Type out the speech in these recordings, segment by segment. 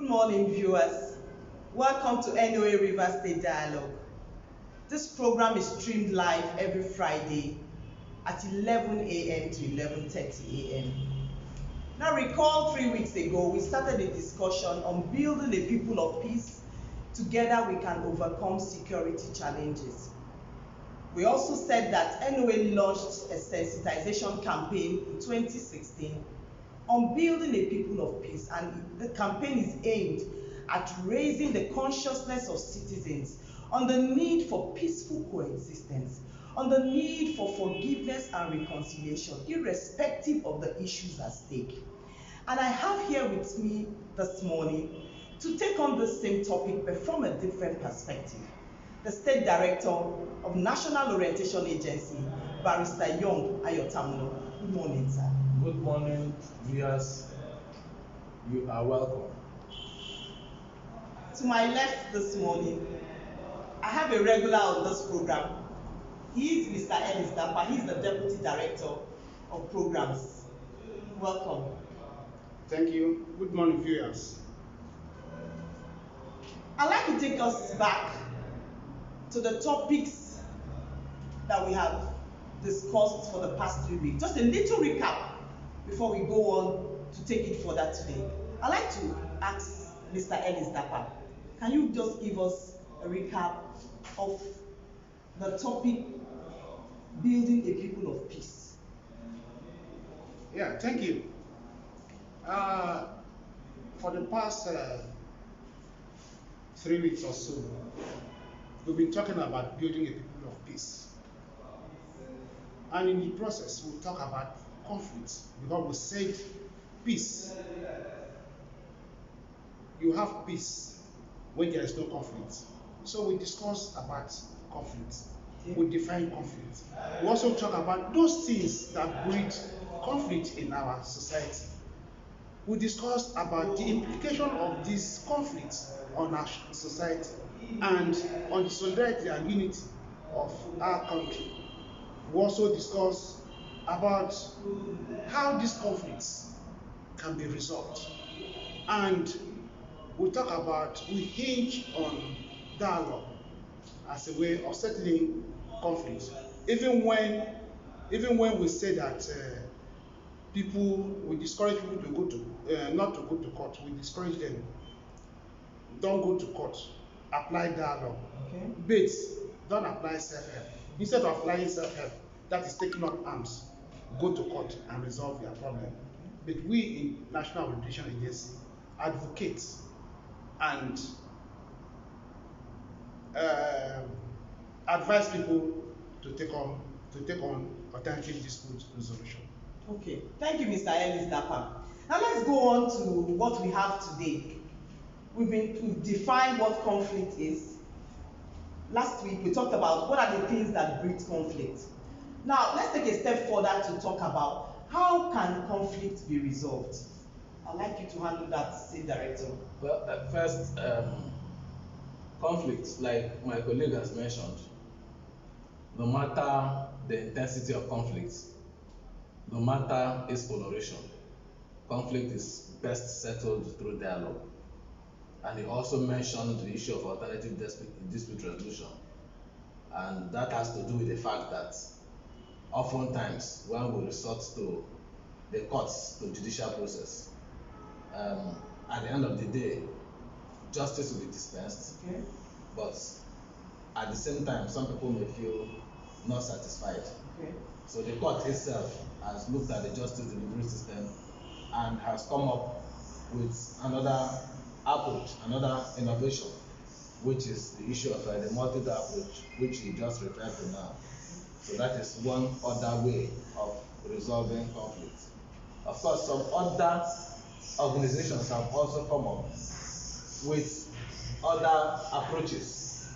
morning, viewers. Welcome to NOA River State Dialogue. This program is streamed live every Friday at 11 a.m. to 11:30 a.m. Now, recall 3 weeks ago, we started a discussion on building a people of peace. Together, we can overcome security challenges. We also said that NOA launched a sensitization campaign in 2016 on building a people of peace, and the campaign is aimed at raising the consciousness of citizens on the need for peaceful coexistence, on the need for forgiveness and reconciliation, irrespective of the issues at stake. And I have here with me this morning to take on the same topic but from a different perspective, the State Director of National Orientation Agency, Barrister Young Ayotamuno. Good morning, sir. Good morning, viewers. You are welcome. To my left this morning, I have a regular on this program. He is Mr. Ellis Dapa. He is the Deputy Director of Programs. Welcome. Thank you. Good morning, viewers. I'd like to take us back to the topics that we have discussed for the past 3 weeks. Just a little recap before we go on to take it further today. I'd like to ask Mr. Ellis Dapa, can you just give us a recap of the topic, building a people of peace? Yeah, thank you. For the past 3 weeks or so, we've been talking about building a people of peace. And in the process, we'll talk about conflicts, because we said peace. You have peace when there is no conflict. So we discuss about conflict. We define conflict. We also talk about those things that breed conflict in our society. We discuss about the implication of this conflict on our society and on the solidarity and unity of our country. We also discuss about how these conflicts can be resolved. And we talk about, we hinge on dialogue as a way of settling conflicts. Even when we say that we discourage people to go to, not to go to court, we discourage them, don't go to court, apply dialogue. Okay. But don't apply self-help. Instead of applying self-help, that is taking up arms, go to court and resolve their problem. But we in National Orientation Agency advocate and advise people to take on alternative dispute resolution. Okay, thank you, Mr. Ellis Dapa. Now let's go on to what we have today. We've defined what conflict is. Last week we talked about what are the things that breed conflict. Now let's take a step further to talk about how can conflict be resolved. I'd like you to handle that, State Director. Well, first, conflicts, like my colleague has mentioned, no matter the intensity of conflicts, no matter its coloration, conflict is best settled through dialogue. And he also mentioned the issue of alternative dispute resolution. And that has to do with the fact that oftentimes when we resort to the courts, to judicial process, at the end of the day, justice will be dispensed. Okay. But at the same time, some people may feel not satisfied. Okay. So the court itself has looked at the justice delivery system and has come up with another approach, another innovation, which is the issue of the multi-day approach, which he just referred to now. So that is one other way of resolving conflict. Of course, some other organizations have also come up with other approaches.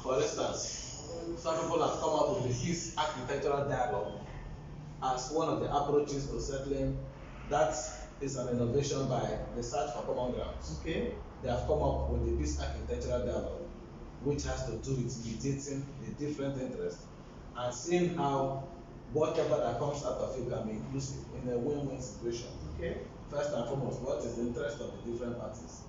For instance, some people have come up with the peace architectural dialogue as one of the approaches to settling. That is an innovation by the Search for Common Grounds. Okay. They have come up with the peace architectural dialogue, which has to do with mediating the different interests and seeing how whatever that comes out of it can be inclusive in a win-win situation. Okay. First and foremost, what is the interest of the different parties?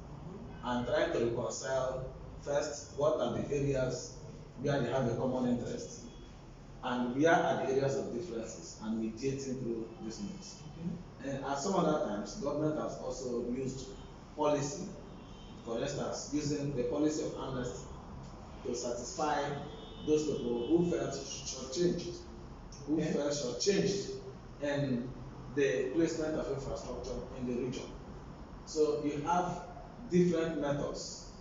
and trying to reconcile first what are the areas where they have a common interest and where are the areas of differences and mediating through this means. And at some other times, government has also used policy, for instance, using the policy of amnesty to satisfy those people who felt shortchanged, in the placement of infrastructure in the region. So you have different methods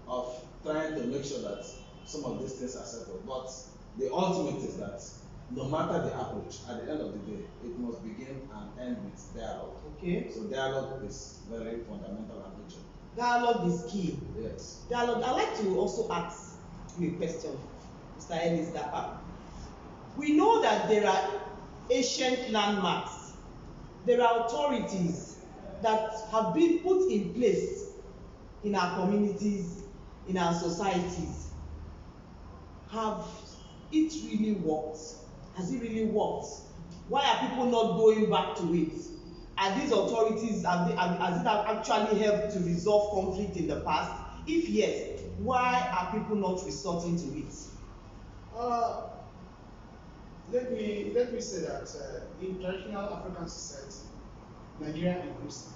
of trying to make sure that some of these things are settled. But the ultimate is that no matter the approach, at the end of the day, it must begin and end with dialogue. Okay. So dialogue is very fundamental and vital. Dialogue is key. Yes. Dialogue. I'd like to also ask you a question, Mr. Ellis Dapa. We know that there are ancient landmarks, there are authorities that have been put in place in our communities, in our societies. Have it really worked? Has it really worked? Why are people not going back to it? Are these authorities, has it actually helped to resolve conflict in the past? If yes, why are people not resorting to it? Let me say that in traditional African society, Nigeria inclusive,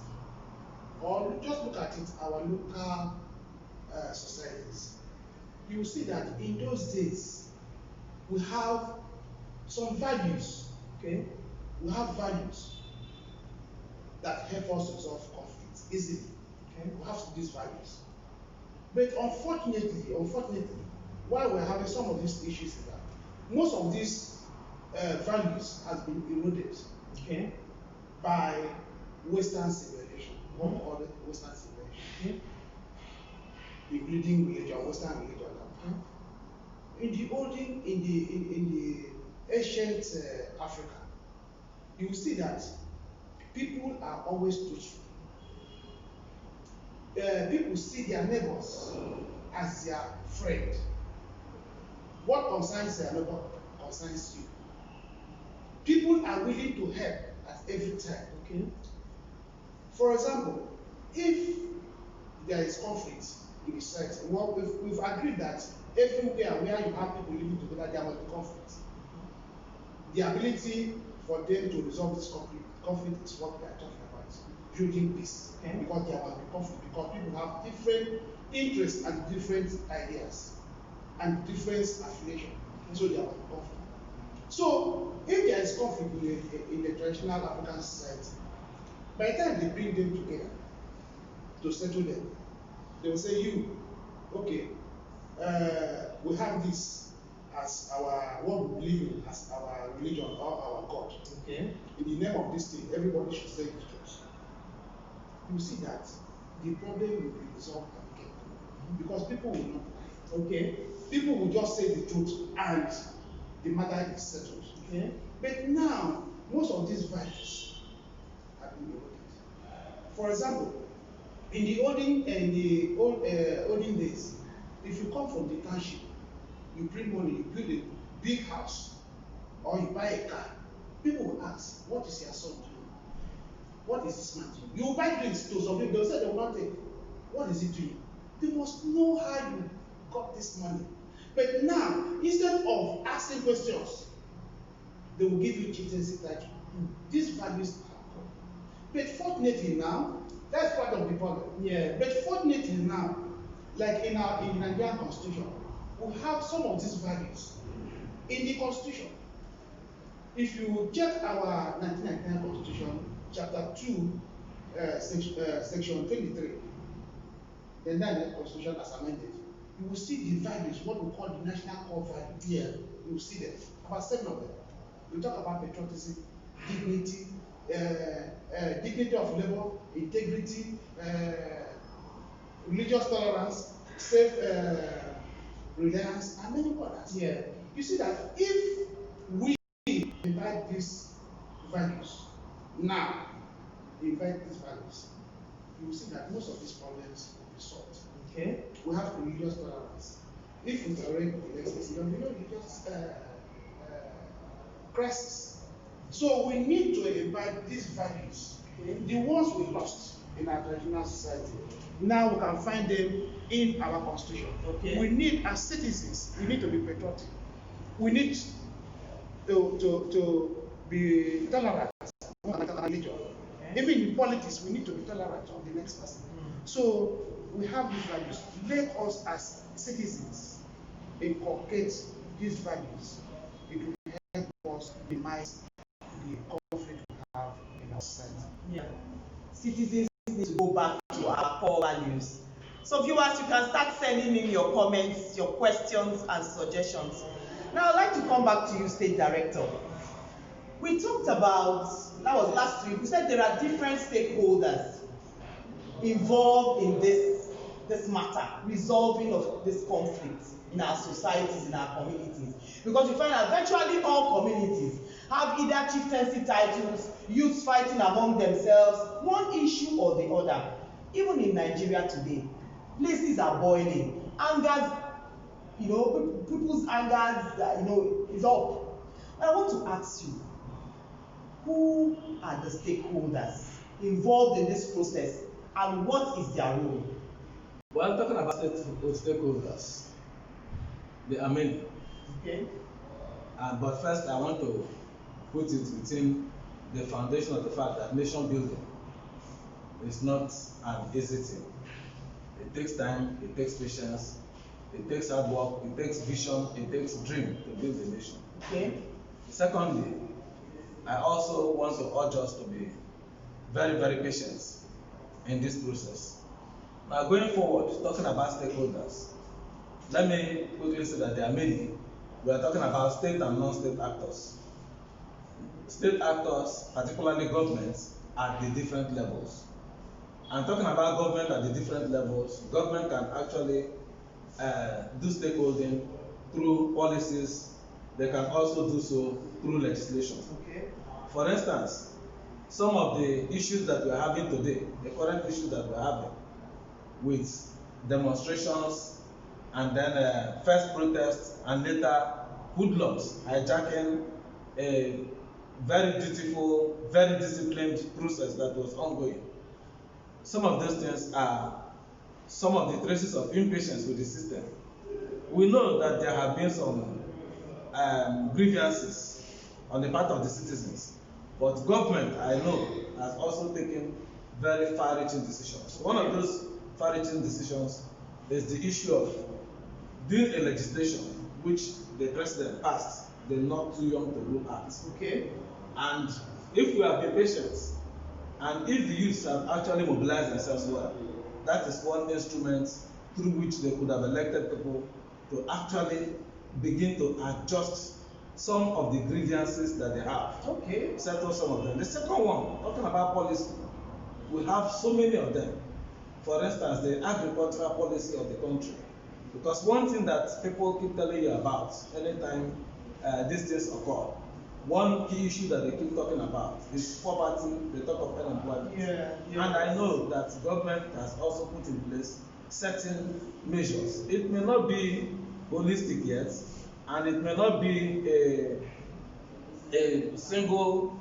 or just look at it, our local societies, you will see that in those days we have some values. Okay, we have values that help us resolve conflicts easily. Okay, we have these values, but unfortunately, why we're having some of these issues is that most of these values has been eroded, okay, by Western civilization, what we call it Western civilization, including religion, Western religion. In the ancient Africa, you will see that people are always truthful. People see their neighbors as their friend. What concerns their neighbor concerns you. People are willing to help at every time. Okay. For example, if there is conflict in the society, well, we've agreed that everywhere where you have people living together, there must be conflict. The ability for them to resolve this conflict is what we are talking about, building peace. Okay. Because there must be conflict, because people have different interests and different ideas and different affiliation. So there must be conflict. So if there is conflict in the traditional African society, by the time they bring them together to settle them, they will say, you, okay, we have this as our, what we believe in as our religion or our God. Okay. In the name of this thing, everybody should say the truth. You see that the problem will be resolved again. Because people will not lie. Okay. People will just say the truth and the matter is settled. Okay. But now, most of these values have been eroded. For example, in the olden days, if you come from the township, you bring money, you build a big house, or you buy a car, people will ask, what is your son doing? What is this man doing? You will buy drinks to some people, they will say they will not take. What is he doing? They must know how you got this money. But now, instead of asking questions, they will give you chieftaincy title. These values are gone. But fortunately now, that's part of the problem. Yeah. But fortunately now, like in the Nigerian Constitution, we have some of these values in the Constitution. If you check our 1999 Constitution, Chapter 2, Section 23, the 1999 Constitution as amended, you will see the values, what we call the national core values. Yeah. You will see them, about 7 of them. We talk about patriotism, dignity, dignity of labor, integrity, religious tolerance, self-reliance, and many others. Yeah. You see that if we invite these values now, you will see that most of these problems will be solved. Okay. We have religious tolerance. If we tolerate the excess, there will be no religious crisis. So we need to invite these values, the ones we lost, in our traditional society. Now we can find them in our constitution. Okay. We need, as citizens, we need to be patriotic. We need to be tolerant of religion. Okay. Even in politics, we need to be tolerant of the next person. So we have these values. Let us, as citizens, inculcate these values. It will help us minimize the conflict we have in our society. Yeah. Citizens need to go back to our core values. So viewers, you can start sending in your comments, your questions and suggestions. Now I'd like to come back to you, State Director. We talked about, that was last week, we said there are different stakeholders involved in this matter, resolving of this conflict in our societies, in our communities. Because you find that virtually all communities have either chieftaincy titles, youths fighting among themselves, one issue or the other. Even in Nigeria today, places are boiling, angers, people's angers, is up. I want to ask you, who are the stakeholders involved in this process and what is their role? Well, talking about stakeholders, there are many. Okay. But first, I want to put it within the foundation of the fact that nation building is not an easy thing. It takes time, it takes patience, it takes hard work, it takes vision, it takes dream to build a nation. Okay. Secondly, I also want to urge us to be very, very patient in this process. Now, going forward, talking about stakeholders, let me quickly say that there are many. We are talking about state and non-state actors. State actors, particularly governments, at the different levels. And talking about government at the different levels, government can actually do stakeholding through policies. They can also do so through legislation. Okay. For instance, some of the issues that we are having today, the current issues that we are having with demonstrations and then first protests and later hoodlums hijacking a very beautiful, very disciplined process that was ongoing. Some of those things are some of the traces of impatience with the system. We know that there have been some grievances on the part of the citizens, but government, I know, has also taken very far-reaching decisions. One of those far-reaching decisions is the issue of doing a legislation which the president passed, the Not Too Young to Rule Act. Okay. And if we have been patient, and if the youths have actually mobilized themselves well, that is one instrument through which they could have elected people to actually begin to adjust some of the grievances that they have. Okay. Settle some of them. The second one, talking about policy, we have so many of them. For instance, the agricultural policy of the country. Because one thing that people keep telling you about anytime these things occur, one key issue that they keep talking about is poverty. They talk of unemployment. Yeah. And I know that government has also put in place certain measures. It may not be holistic yet, and it may not be a single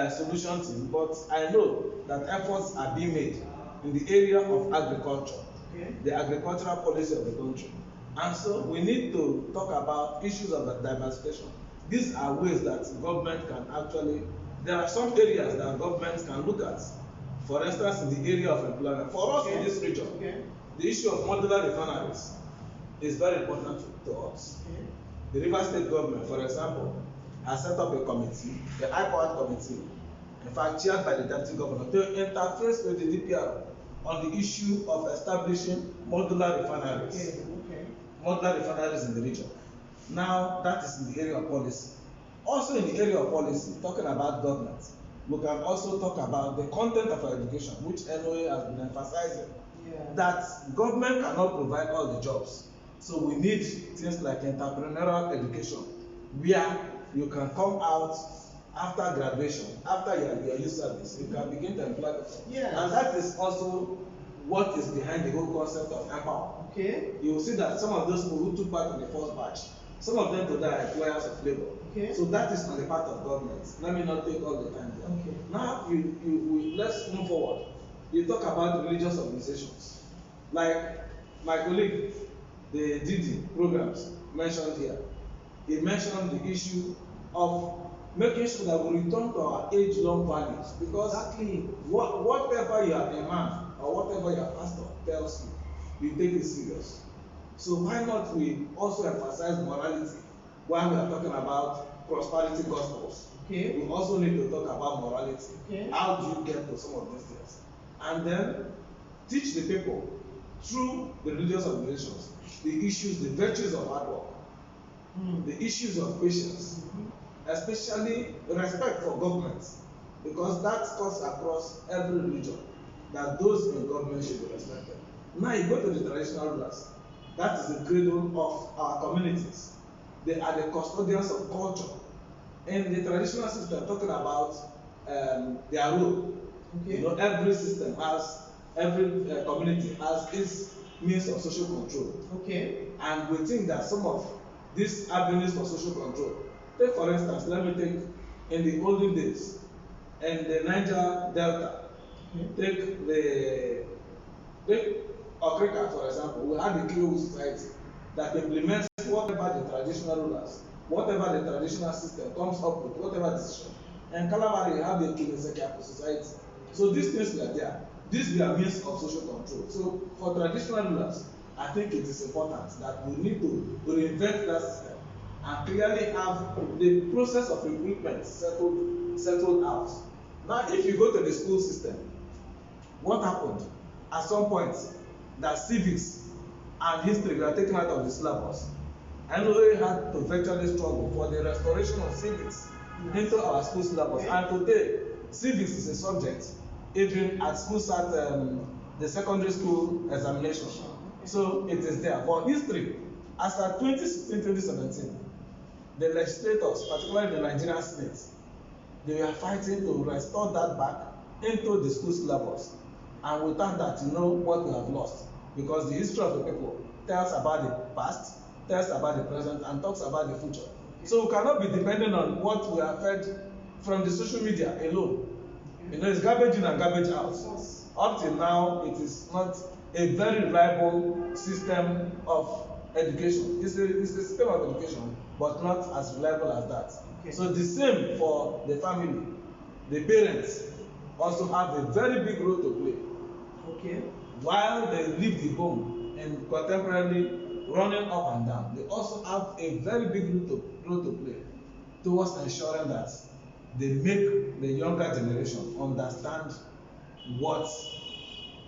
solution thing, but I know that efforts are being made in the area of agriculture, Okay. the agricultural policy of the country. And so we need to talk about issues of diversification. These are ways that government can actually, there are some areas that government can look at. For instance, in the area of employment. For us in this region, the issue of modular refineries is very important to us. Okay. The Rivers State government, for example, has set up a committee, the high-powered committee, in fact chaired by the deputy governor, to interface with the DPR on the issue of establishing modular refineries. Okay. Modular refineries in the region. Now, that is in the area of policy. Also in the area of policy, talking about government, we can also talk about the content of our education, which NOA has been emphasizing. Yeah. That government cannot provide all the jobs. So we need things like entrepreneurial education, where you can come out after graduation, after your youth service, you can begin to employ people. Yes. And that is also what is behind the whole concept of empower. Okay. You will see that some of those people who took part in the first batch, some of them today are employers of labor. Okay. So that is on the part of government. Let me not take all the time there. Okay. Now let's move forward. you talk about religious organizations. Like my colleague, the DD programs mentioned here, he mentioned the issue of making sure that we return to our age-long values, because Exactly. whatever your imam or whatever your pastor tells you, you take it serious. So why not we also emphasize morality while we are talking about prosperity gospels? Okay. We also need to talk about morality. Okay. How do you get to some of these things? And then teach the people through the religious organizations the issues, the virtues of hard work, the issues of patience, especially respect for government, because that cuts across every religion, that those in government should be respected. Now you go to the traditional rulers, that is the cradle of our communities. They are the custodians of culture. In the traditional system, talking about their role, Okay. you know, every system has, every community has its means of social control. Okay. And we think that some of these avenues for social control, take for instance, let me take in the olden days, in the Niger Delta, take Okrika for example, we had the Kilo Society that implements whatever the traditional rulers, whatever the traditional system comes up with, whatever decision. And Calamari, you have the Kinesekiapo Society. So these things were there. These were means of social control. So for traditional rulers, I think it is important that we need to reinvent that system and clearly have the process of recruitment settled out. Now, if you go to the school system, what happened at some point that civics and history were taken out of the syllabus? NOA had to virtually struggle for the restoration of civics into our school syllabus. And today, civics is a subject even at schools at the secondary school examination. So it is there. For history, as at 2016-2017, the legislators, particularly the Nigerian Senate, they were fighting to restore that back into the school syllabus. And without that, you know what we have lost. Because the history of the people tells about the past, tells about the present, and talks about the future. So we cannot be dependent on what we are fed from the social media alone. You know, it's garbage in and garbage out. Up till now, it is not a very reliable system of education. It's a system of education, but not as reliable as that. Okay. So the same for the family. The parents also have a very big role to play. Okay. While they leave the home and contemporarily running up and down, they also have a very big role to play towards ensuring that they make the younger generation understand what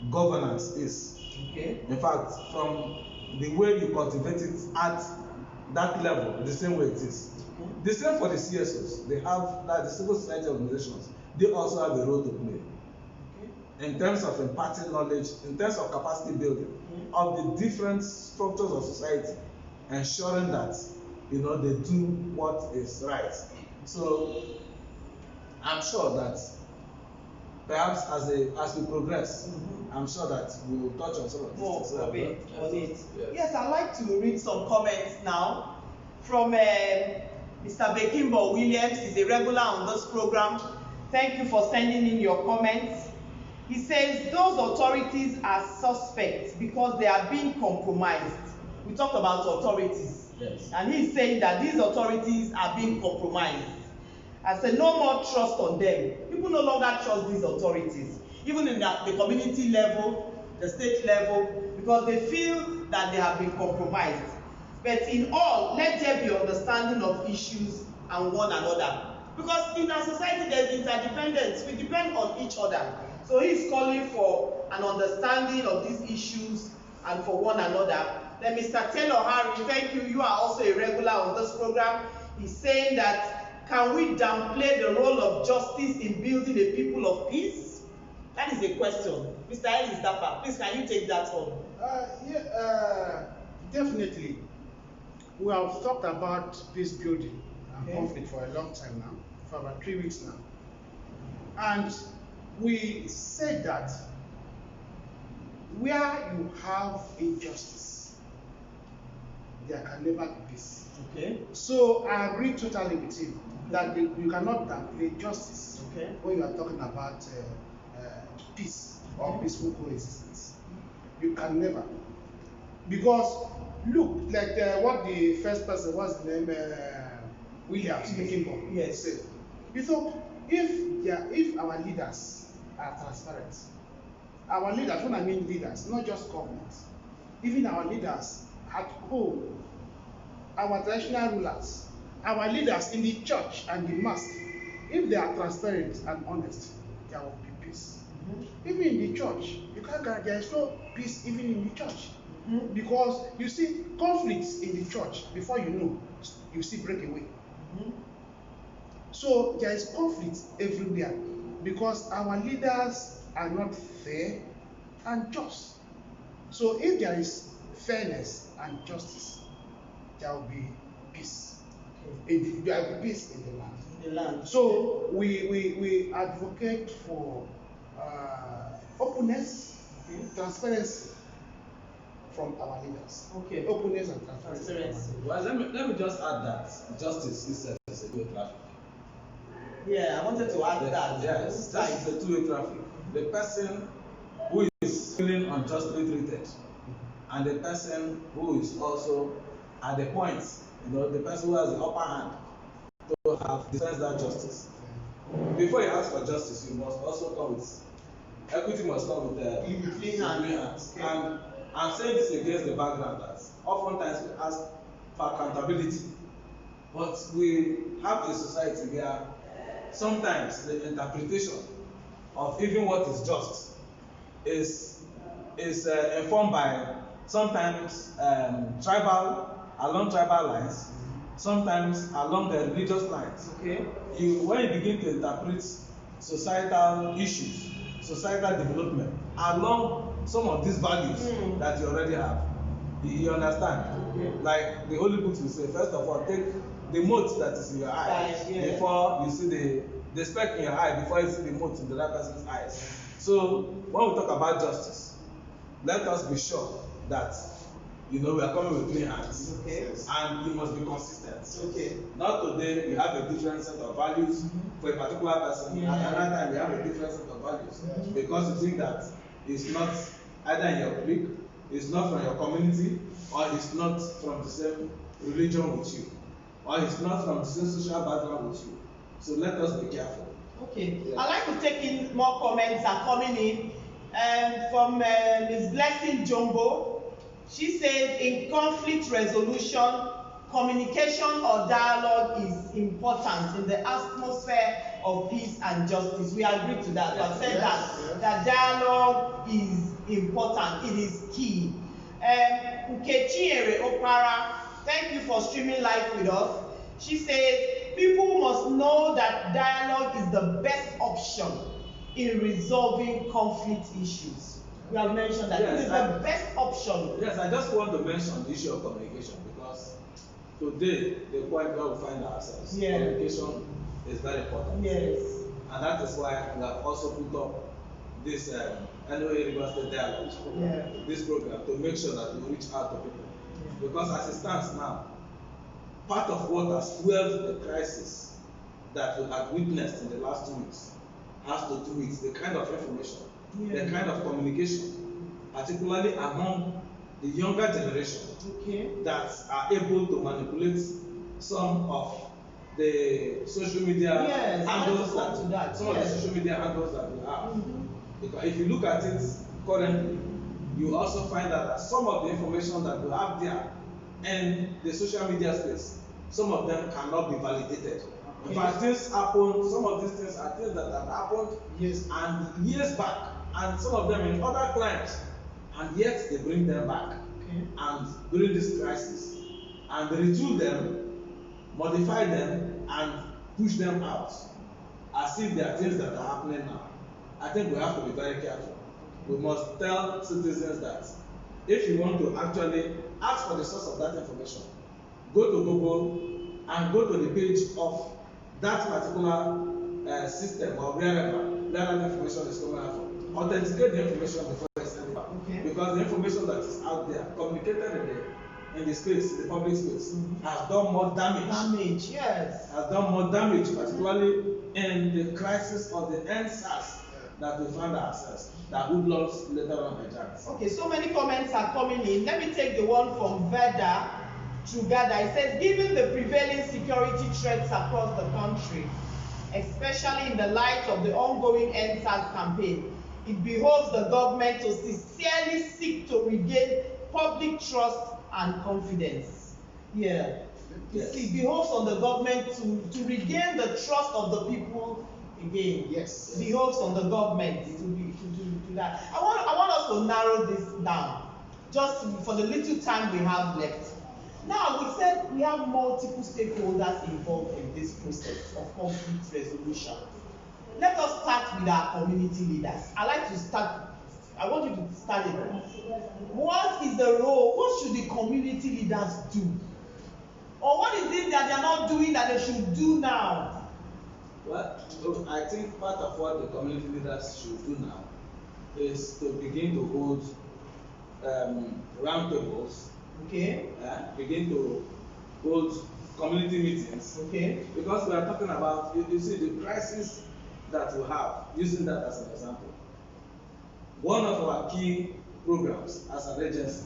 governance is. Okay. In fact, from the way you cultivate it at that level, the same way it is. Okay. The same for the CSOs. They have that the civil society organizations. They also have a role to play. Okay. In terms of imparting knowledge, in terms of capacity building of the different structures of society, ensuring that you know they do what is right. So I'm sure that perhaps as we progress, I'm sure that we will touch on some of these things. Yes, I'd like to read some comments now from Mr. Bekimbo Williams. He's a regular on this program. Thank you for sending in your comments. He says those authorities are suspects because they are being compromised. We talked about authorities. Yes. And he's saying that these authorities are being compromised. I said no more trust on them. People no longer trust these authorities, even in the community level, the state level, because they feel that they have been compromised. But in all, let there be understanding of issues and one another. Because in our society, there's interdependence. We depend on each other. So he's calling for an understanding of these issues and for one another. Then Mr. Taylor Harry, thank you. You are also a regular on this program. He's saying that can we downplay the role of justice in building a people of peace? That is a question. Mr. Ellis Dapa, please can you take that on? Definitely. We have talked about peace building and conflict for a long time now, for about 3 weeks now. And we said that where you have injustice, there can never be peace. Okay. So I agree totally with him that you cannot downplay justice when you are talking about peace. or peaceful coexistence. You can never. Because look, like what the first person, what's the name, Williams Mekimbo, Yes. said. You thought if our leaders are transparent, our leaders, when I mean leaders, not just government, even our leaders at home, our traditional rulers, our leaders in the church and the mosque, if they are transparent and honest, there will be peace. Even in the church, you can't guarantee there is no peace even in the church. Because you see conflicts in the church, before you know, you see breakaway. So there is conflict everywhere because our leaders are not fair and just. So if there is fairness and justice, there will be peace. There will be peace in the land. The land. So we advocate for openness, transparency from our leaders. Okay. Openness and transparency. Transparency. Well, let me just add that justice itself is a two-way traffic. Yeah, I wanted to add that. Yes, justice is a two-way traffic. The person who is feeling unjustly treated, and the person who is also at the point, the person who has the upper hand to have defense that justice. Before you ask for justice, you must also come with equity. Must come with clean hands. Okay. And saying this against the background that oftentimes we ask for accountability, but we have a society where sometimes the interpretation of even what is just is informed by sometimes along tribal lines, sometimes along the religious lines. Okay. When you begin to interpret societal issues, societal development along some of these values that you already have, you understand? Okay. Like the Holy Books will say, first of all, take the mote that is in your eye before you see the speck in your eye, before you see the mote in the other person's eyes. So when we talk about justice, let us be sure that we are coming with clean hands. Okay. And you must be consistent. Okay. Not today you have a different set of values for a particular person, and another time you have a different set of values because you think that it's not either in your clique, it's not from your community, or it's not from the same religion with you, or it's not from the same social background with you. So let us be careful. Okay. Yeah. I'd like to take in more comments that are coming in from Ms. Blessing Jumbo. She says in conflict resolution, communication or dialogue is important in the atmosphere of peace and justice. We agree to that. I've said that dialogue is important. It is key. Nkechiere Opara, thank you for streaming live with us. She says people must know that dialogue is the best option in resolving conflict issues. We have mentioned that this is the best option. Yes, I just want to mention the issue of communication because today the point where we find ourselves, communication is very important. Yes. And that is why we have also put up this NOA River State Dialogue, this program, to make sure that we reach out to people. Because as it stands now, part of what has fueled the crisis that we have witnessed in the last 2 weeks has to do with the kind of information, the kind of communication, particularly among the younger generation, that are able to manipulate some of the social media handles that some of the social media handles that we have. Because if you look at it currently, you also find out that some of the information that we have there in the social media space, some of them cannot be validated. In fact, things happen, some of these things are things that have happened years back, and some of them in other clients, and yet they bring them back. And during this crisis, and they retool them, modify them, and push them out as if they are things that are happening now. I think we have to be very careful. We must tell citizens that if you want to actually ask for the source of that information, go to Google and go to the page of that particular system or wherever that information is coming out from. Authenticate the information before you send it out. Because the information that is out there, communicated in the space, the public space, has done more damage. Has done more damage, particularly in the crisis of the NSAS that we found ourselves, that hoodlums later on hijacked. Okay, so many comments are coming in. Let me take the one from Veda Chugada. It says, given the prevailing security threats across the country, especially in the light of the ongoing NSAS campaign, it behoves the government to sincerely seek to regain public trust and confidence. Yeah. Yes. It behoves on the government to regain the trust of the people again. Yes. It behoves on the government to do that. I want us to narrow this down, just for the little time we have left. Now, we said we have multiple stakeholders involved in this process of conflict resolution. Let us start with our community leaders. I want you to start it. What is the role? What should the community leaders do? Or what is it that they are not doing that they should do now? Well, I think part of what the community leaders should do now is to begin to hold roundtables. Okay. Begin to hold community meetings. Okay. Because we are talking about, you see, the crisis that we have, using that as an example. One of our key programs as an agency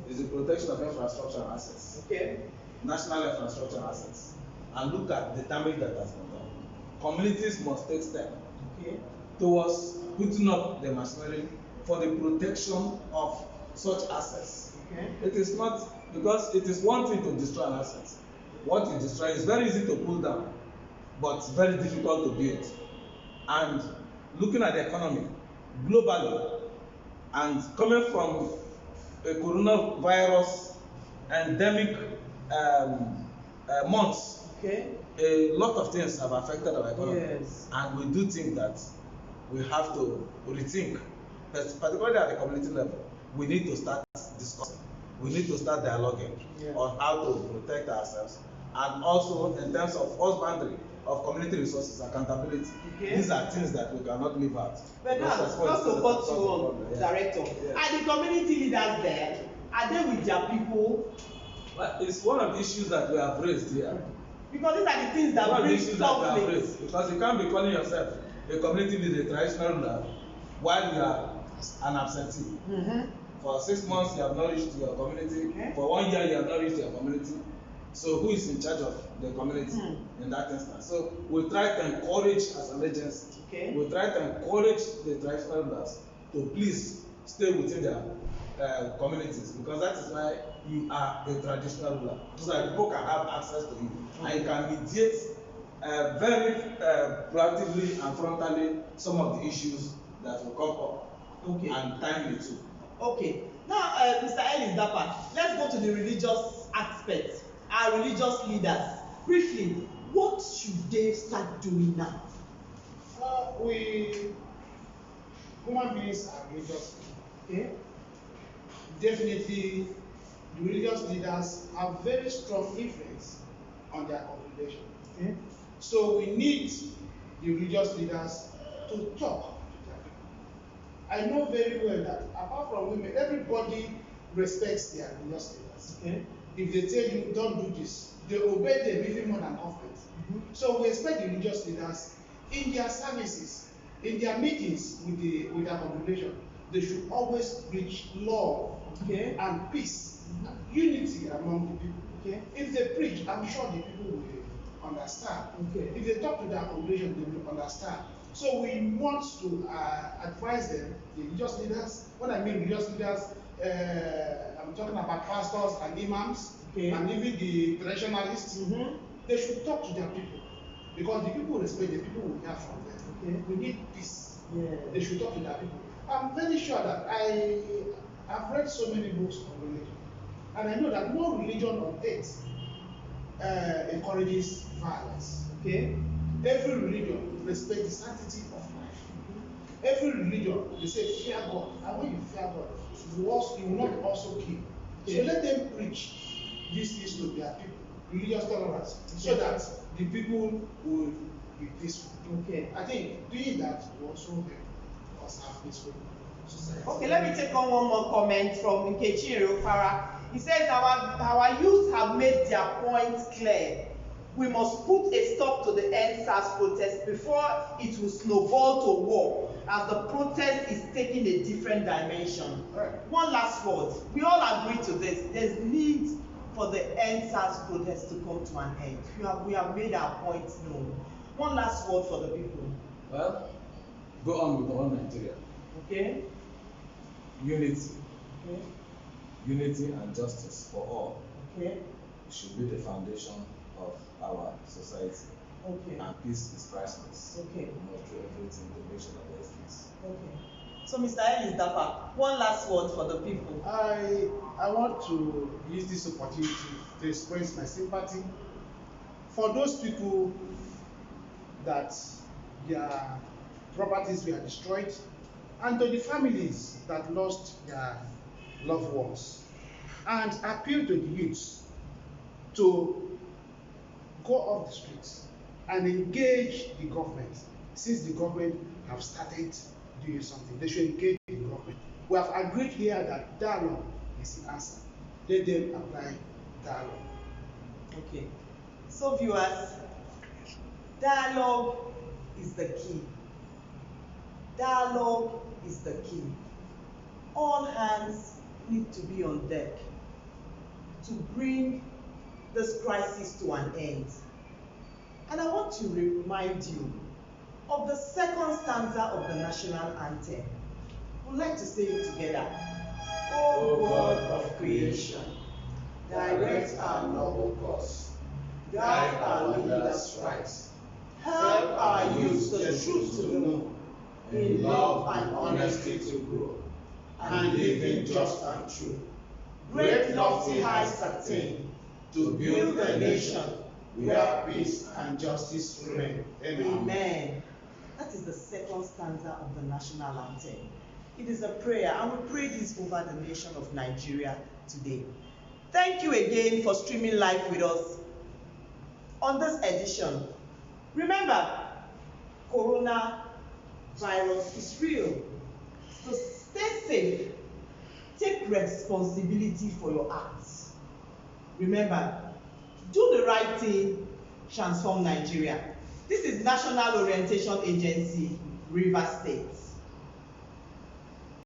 is the protection of infrastructure and assets. Okay. National infrastructure assets. And look at the damage that has been done. Communities must take steps towards putting up the machinery for the protection of such assets. Okay. It is not, because it is one thing to destroy an asset. What you destroy is very easy to pull down, but it's very difficult to build. And looking at the economy globally, and coming from a coronavirus endemic months, a lot of things have affected our economy. Yes. And we do think that we have to rethink, particularly at the community level. We need to start discussing. We need to start dialoguing on how to protect ourselves, and also in terms of husbandry of community resources, accountability. These are things that we cannot leave out. But now, just to cut you on, Director, are the community leaders there? Are they with their people? Well, it's one of the issues that we have raised here. Because these are the things that bring conflict. Because you can't be calling yourself a community leader, a traditional ruler, while you are an absentee. For 6 months you have not reached your community. For 1 year you have not reached your community. So who is in charge of the community in that instance? So we try to encourage as an agency. We try to encourage the traditional rulers to please stay within their communities, because that is why you are a traditional ruler, so that people can have access to you and you can mediate very proactively and frontally some of the issues that will come up, and timely too. Okay. Now, Mr. Ellis Dapa, let's go to the religious aspect. Our religious leaders, briefly, what should they start doing now? We human beings are religious. Definitely, the religious leaders have very strong influence on their congregation. So we need the religious leaders to talk to their people. I know very well that apart from women, everybody respects their religious leaders. If they tell you don't do this, they obey them even more than conflict. So we expect the religious leaders in their services, in their meetings with their congregation, they should always preach love and peace, unity among the people. If they preach, I'm sure the people will understand. If they talk to their congregation, they will understand. So we want to advise them, the religious leaders. When I mean religious leaders, I'm talking about pastors and imams, and even the traditionalists. They should talk to their people, because the people respect the people we hear from them. We need peace. They should talk to their people. I'm very sure that I've read so many books on religion, and I know that no religion on earth encourages violence. Every religion respects the sanctity of life. Every religion, they say fear God, and when you fear God, you will not also kill. So let them preach these things to their people, religious tolerance, so that the people will be peaceful. I think doing that will also help us have peaceful society. Okay, let me take on one more comment from Nkechi Erofara. He says our youth have made their point clear. We must put a stop to the NSAS protest before it will snowball to war. as the protest is taking a different dimension. Right. One last word. We all agree to this. There's need for the EndSARS protest to come to an end. We have made our points known. One last word for the people. Well, go on with all Nigeria. Okay? Unity. Okay? Unity and justice for all Okay? should be the foundation of our society. Okay. And peace is priceless. Okay. Not through everything, the nation of justice. Okay. So, Mr. Ellis Dapa, one last word for the people. I want to use this opportunity to express my sympathy for those people that their properties were destroyed, and to the families that lost their loved ones, and appeal to the youths to go off the streets and engage the government. Since the government have started doing something, they should engage the government. We have agreed here that dialogue is the answer. Let them apply dialogue. Okay. So, viewers, dialogue is the key. Dialogue is the key. All hands need to be on deck to bring this crisis to an end. And I want to remind you of the second stanza of the national anthem. We'd like to say it together. O God of creation, direct our noble course, guide our leaders right, help our youth the truth to know, in love and honesty to grow, and living just and true. Great lofty heights attain, to build a nation where peace and justice reign. Amen. That is the second stanza of the national anthem. It is a prayer, and we pray this over the nation of Nigeria today. Thank you again for streaming live with us on this edition. Remember, coronavirus is real. So stay safe. Take responsibility for your acts. Remember, do the right thing, transform Nigeria. This is National Orientation Agency, Rivers State.